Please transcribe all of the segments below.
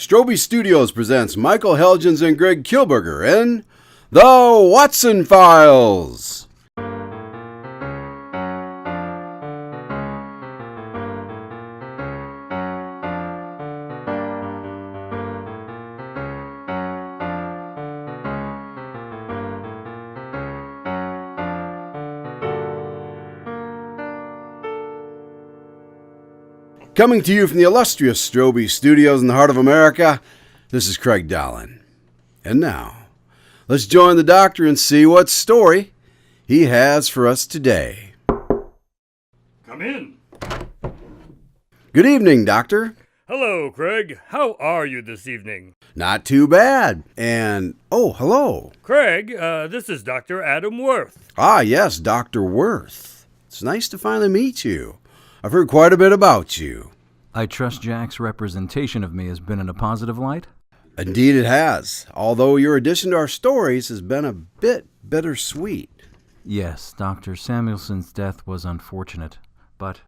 Strobe Studios presents Michael Helgens and Greg Kilberger in The Watson Files. Coming to you from the illustrious Strobe Studios in the heart of America, this is Craig Dahlen. And now, let's join the doctor and see what story he has for us today. Come in. Good evening, Doctor. Hello, Craig. How are you this evening? Not too bad. And, oh, hello. Craig, this is Dr. Adam Worth. Ah, yes, Dr. Worth. It's nice to finally meet you. I've heard quite a bit about you. I trust Jack's representation of me has been in a positive light? Indeed it has, although your addition to our stories has been a bit bittersweet. Yes, Dr. Samuelson's death was unfortunate, but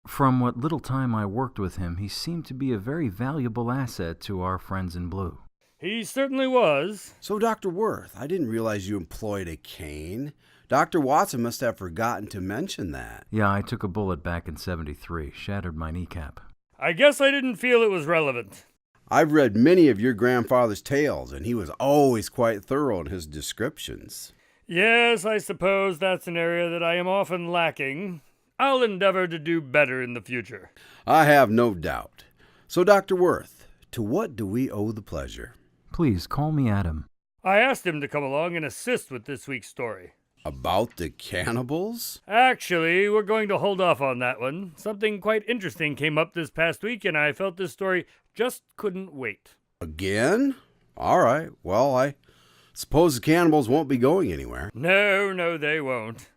from what little time I worked with him, he seemed to be a very valuable asset to our friends in blue. He certainly was. So, Dr. Worth, I didn't realize you employed a cane. Dr. Watson must have forgotten to mention that. Yeah, I took a bullet back in '73, shattered my kneecap. I guess I didn't feel it was relevant. I've read many of your grandfather's tales, and he was always quite thorough in his descriptions. Yes, I suppose that's an area that I am often lacking. I'll endeavor to do better in the future. I have no doubt. So, Dr. Worth, to what do we owe the pleasure? Please, call me Adam. I asked him to come along and assist with this week's story. About the cannibals? Actually, we're going to hold off on that one. Something quite interesting came up this past week, and I felt this story just couldn't wait. Again? All right. Well, I suppose the cannibals won't be going anywhere. No, they won't.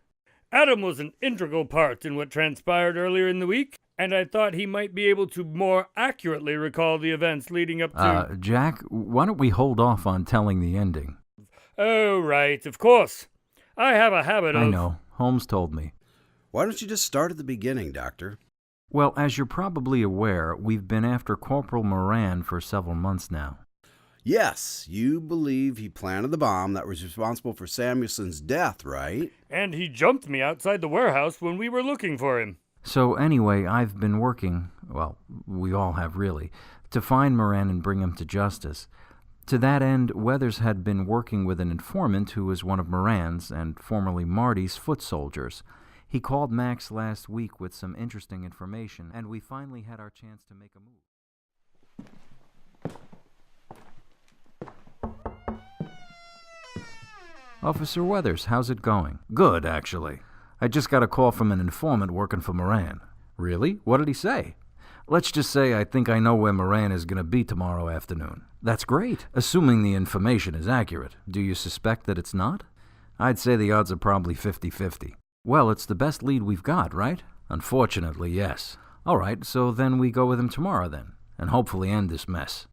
Adam was an integral part in what transpired earlier in the week, and I thought he might be able to more accurately recall the events leading up to... Jack, why don't we hold off on telling the ending? Oh, right, of course. I have a habit of... I know. Holmes told me. Why don't you just start at the beginning, Doctor? Well, as you're probably aware, we've been after Corporal Moran for several months now. Yes, you believe he planted the bomb that was responsible for Samuelson's death, right? And he jumped me outside the warehouse when we were looking for him. So anyway, I've been working, well, we all have really, to find Moran and bring him to justice. To that end, Weathers had been working with an informant who was one of Moran's, and formerly Marty's, foot soldiers. He called Max last week with some interesting information, and we finally had our chance to make a move. Officer Weathers, how's it going? Good, actually. I just got a call from an informant working for Moran. Really? What did he say? Let's just say I think I know where Moran is going to be tomorrow afternoon. That's great, assuming the information is accurate. Do you suspect that it's not? I'd say the odds are probably 50-50. Well, it's the best lead we've got, right? Unfortunately, yes. All right, so then we go with him tomorrow then, and hopefully end this mess.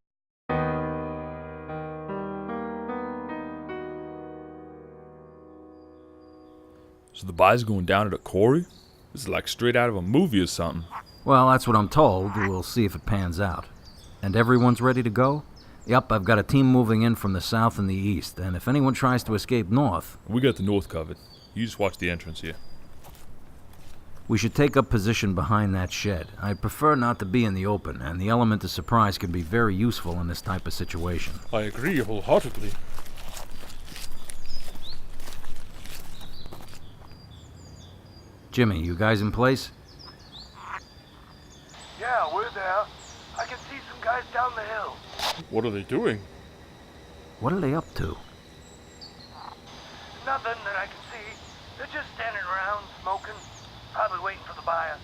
So the buy's going down at a quarry? This is like straight out of a movie or something. Well, that's what I'm told. We'll see if it pans out. And everyone's ready to go? Yup, I've got a team moving in from the south and the east, and if anyone tries to escape north... We got the north covered. You just watch the entrance here. We should take up position behind that shed. I'd prefer not to be in the open, and the element of surprise can be very useful in this type of situation. I agree wholeheartedly. Jimmy, you guys in place? Yeah, we're there. I can see some guys down the hill. What are they doing? What are they up to? Nothing that I can see. They're just standing around, smoking, probably waiting for the buyer.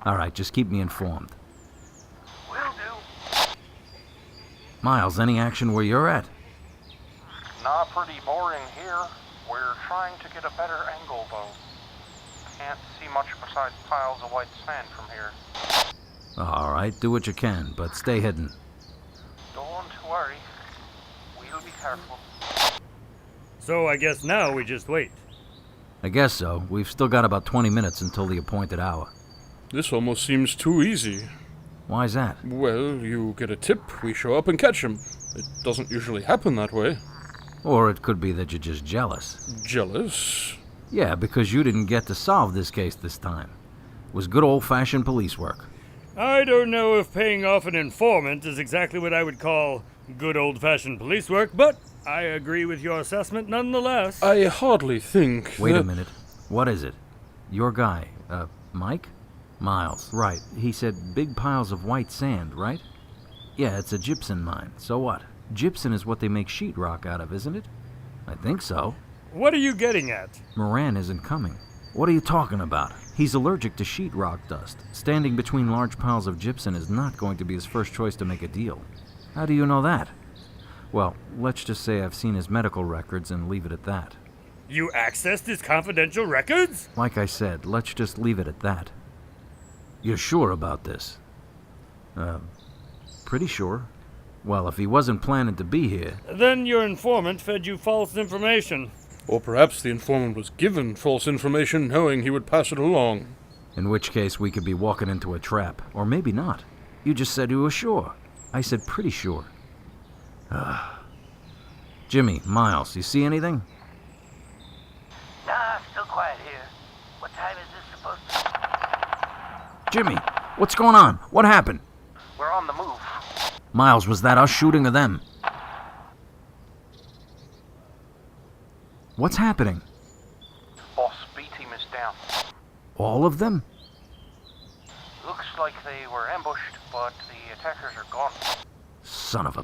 All right, just keep me informed. Will do. Miles, any action where you're at? Nah, pretty boring here. We're trying to get a better angle, though. Can't see much besides piles of white sand from here. All right, do what you can, but stay hidden. Don't worry. We'll be careful. So I guess now we just wait. I guess so. We've still got about 20 minutes until the appointed hour. This almost seems too easy. Why's that? Well, you get a tip, we show up and catch him. It doesn't usually happen that way. Or it could be that you're just jealous. Jealous? Yeah, because you didn't get to solve this case this time. It was good old-fashioned police work. I don't know if paying off an informant is exactly what I would call good old-fashioned police work, but I agree with your assessment nonetheless. I hardly think Wait that... a minute. What is it? Your guy, Mike? Miles. Right. He said big piles of white sand, right? Yeah, it's a gypsum mine. So what? Gypsum is what they make sheetrock out of, isn't it? I think so. What are you getting at? Moran isn't coming. What are you talking about? He's allergic to sheetrock dust. Standing between large piles of gypsum is not going to be his first choice to make a deal. How do you know that? Well, let's just say I've seen his medical records and leave it at that. You accessed his confidential records? Like I said, let's just leave it at that. You're sure about this? Pretty sure. Well, if he wasn't planning to be here... Then your informant fed you false information. Or perhaps the informant was given false information knowing he would pass it along. In which case we could be walking into a trap. Or maybe not. You just said you were sure. I said pretty sure. Jimmy, Miles, you see anything? Nah, still quiet here. What time is this supposed to... Jimmy, what's going on? What happened? We're on the move. Miles, was that us shooting or them? What's happening? Boss, B team is down. All of them? Looks like they were ambushed, but the attackers are gone. Son of a...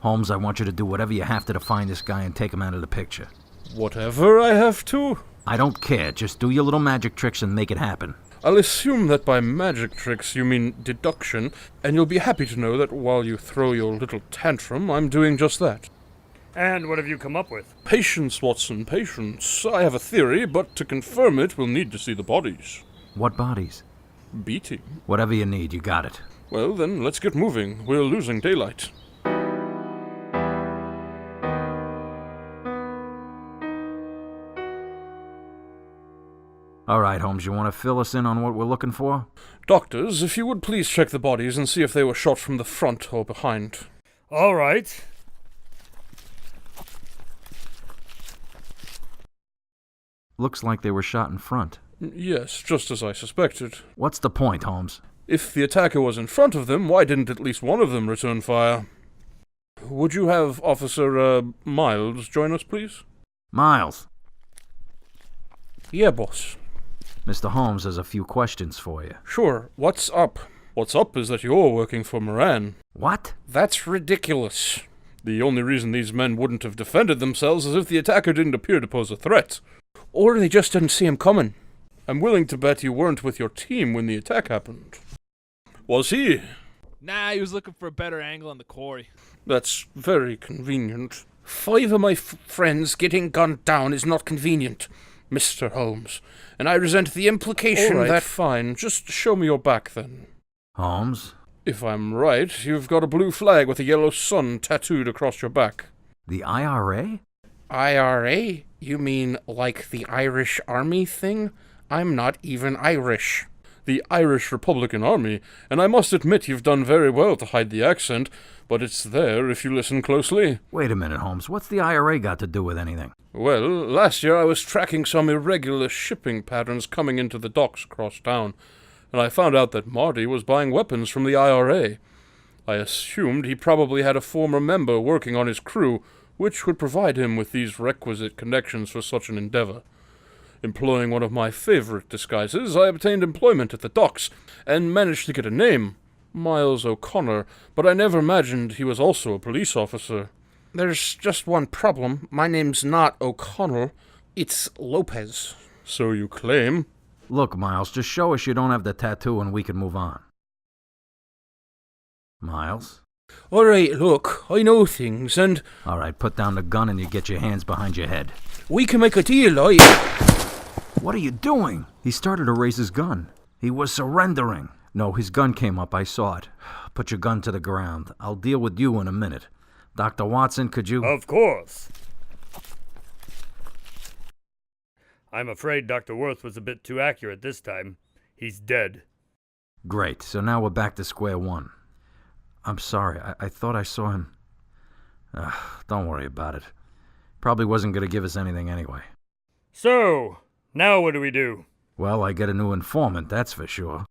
Holmes, I want you to do whatever you have to find this guy and take him out of the picture. Whatever I have to? I don't care. Just do your little magic tricks and make it happen. I'll assume that by magic tricks you mean deduction, and you'll be happy to know that while you throw your little tantrum, I'm doing just that. And what have you come up with? Patience, Watson, patience. I have a theory, but to confirm it, we'll need to see the bodies. What bodies? B team. Whatever you need, you got it. Well, then, let's get moving. We're losing daylight. All right, Holmes, you want to fill us in on what we're looking for? Doctors, if you would please check the bodies and see if they were shot from the front or behind. All right. Looks like they were shot in front. Yes, just as I suspected. What's the point, Holmes? If the attacker was in front of them, why didn't at least one of them return fire? Would you have Officer, Miles join us, please? Miles. Yeah, boss. Mr. Holmes has a few questions for you. Sure, what's up? What's up is that you're working for Moran. What? That's ridiculous. The only reason these men wouldn't have defended themselves is if the attacker didn't appear to pose a threat. Or they just didn't see him coming. I'm willing to bet you weren't with your team when the attack happened. Was he? Nah, he was looking for a better angle on the quarry. That's very convenient. 5 of my friends getting gunned down is not convenient, Mr. Holmes, and I resent the implication that... Fine, just show me your back then. Holmes? If I'm right, you've got a blue flag with a yellow sun tattooed across your back. The IRA? IRA? You mean like the Irish Army thing? I'm not even Irish. The Irish Republican Army, and I must admit you've done very well to hide the accent, but it's there if you listen closely. Wait a minute, Holmes. What's the IRA got to do with anything? Well, last year I was tracking some irregular shipping patterns coming into the docks across town, and I found out that Marty was buying weapons from the IRA. I assumed he probably had a former member working on his crew, which would provide him with these requisite connections for such an endeavor. Employing one of my favorite disguises, I obtained employment at the docks, and managed to get a name, Miles O'Connor, but I never imagined he was also a police officer. There's just one problem. My name's not O'Connell, it's Lopez. So you claim? Look, Miles, just show us you don't have the tattoo and we can move on. Miles? All right, look, I know things, and... All right, put down the gun and you get your hands behind your head. We can make a deal, What are you doing? He started to raise his gun. He was surrendering. No, his gun came up. I saw it. Put your gun to the ground. I'll deal with you in a minute. Dr. Watson, could you... Of course. I'm afraid Dr. Worth was a bit too accurate this time. He's dead. Great, so now we're back to square one. I'm sorry, I thought I saw him. Don't worry about it. Probably wasn't going to give us anything anyway. So, now what do we do? Well, I get a new informant, that's for sure.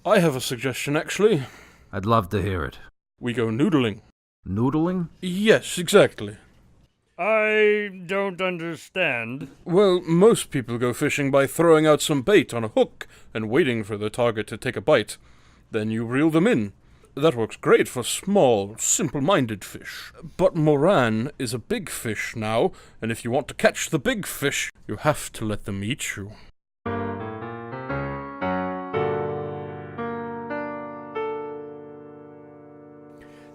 I have a suggestion, actually. I'd love to hear it. We go noodling. Noodling? Yes, exactly. I don't understand. Well, most people go fishing by throwing out some bait on a hook and waiting for the target to take a bite. Then you reel them in. That works great for small, simple-minded fish. But Moran is a big fish now, and if you want to catch the big fish, you have to let them eat you.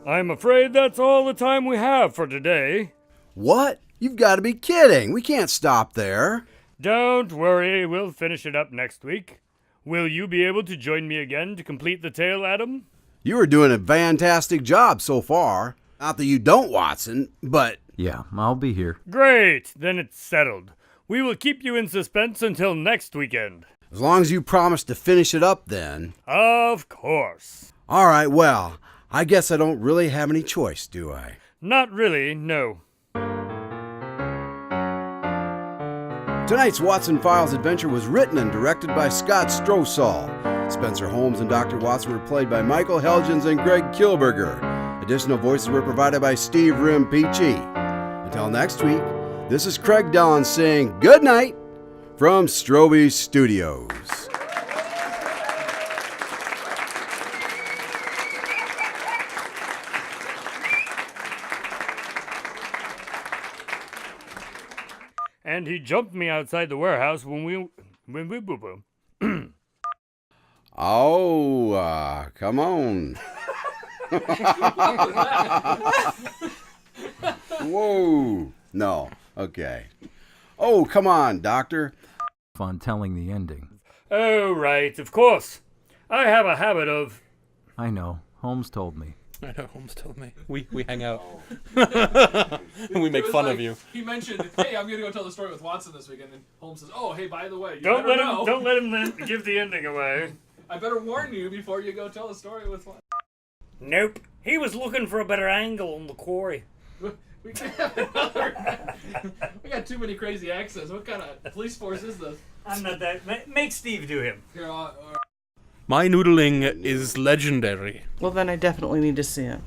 I'm afraid that's all the time we have for today. What? You've got to be kidding. We can't stop there. Don't worry, we'll finish it up next week. Will you be able to join me again to complete the tale, Adam? You are doing a fantastic job so far. Not that you don't, Watson, but... Yeah, I'll be here. Great, then it's settled. We will keep you in suspense until next weekend. As long as you promise to finish it up, then. Of course. All right, well, I guess I don't really have any choice, do I? Not really, no. Tonight's Watson Files adventure was written and directed by Scott Strosahl. Spencer Holmes and Dr. Watson were played by Michael Helgens and Greg Kilberger. Additional voices were provided by Steve Rimpici. Until next week, this is Craig Dahlen saying good night from Strobe Studios. And he jumped me outside the warehouse when we boo-boo. Oh, come on. Whoa. No. Okay. Oh, come on, Doctor. Fun telling the ending. Oh, right, of course. I have a habit of... I know. Holmes told me. I know, Holmes told me. We hang out. And we make fun of you. He mentioned, hey, I'm going to go tell the story with Watson this weekend. And Holmes says, oh, hey, by the way, Don't let him give the ending away. I better warn you before you go tell the story with Watson. Nope. He was looking for a better angle on the quarry. We can't have another. We got too many crazy accents. What kind of police force is this? I'm not that. Make Steve do him. Here, My noodling is legendary. Well, then I definitely need to see it.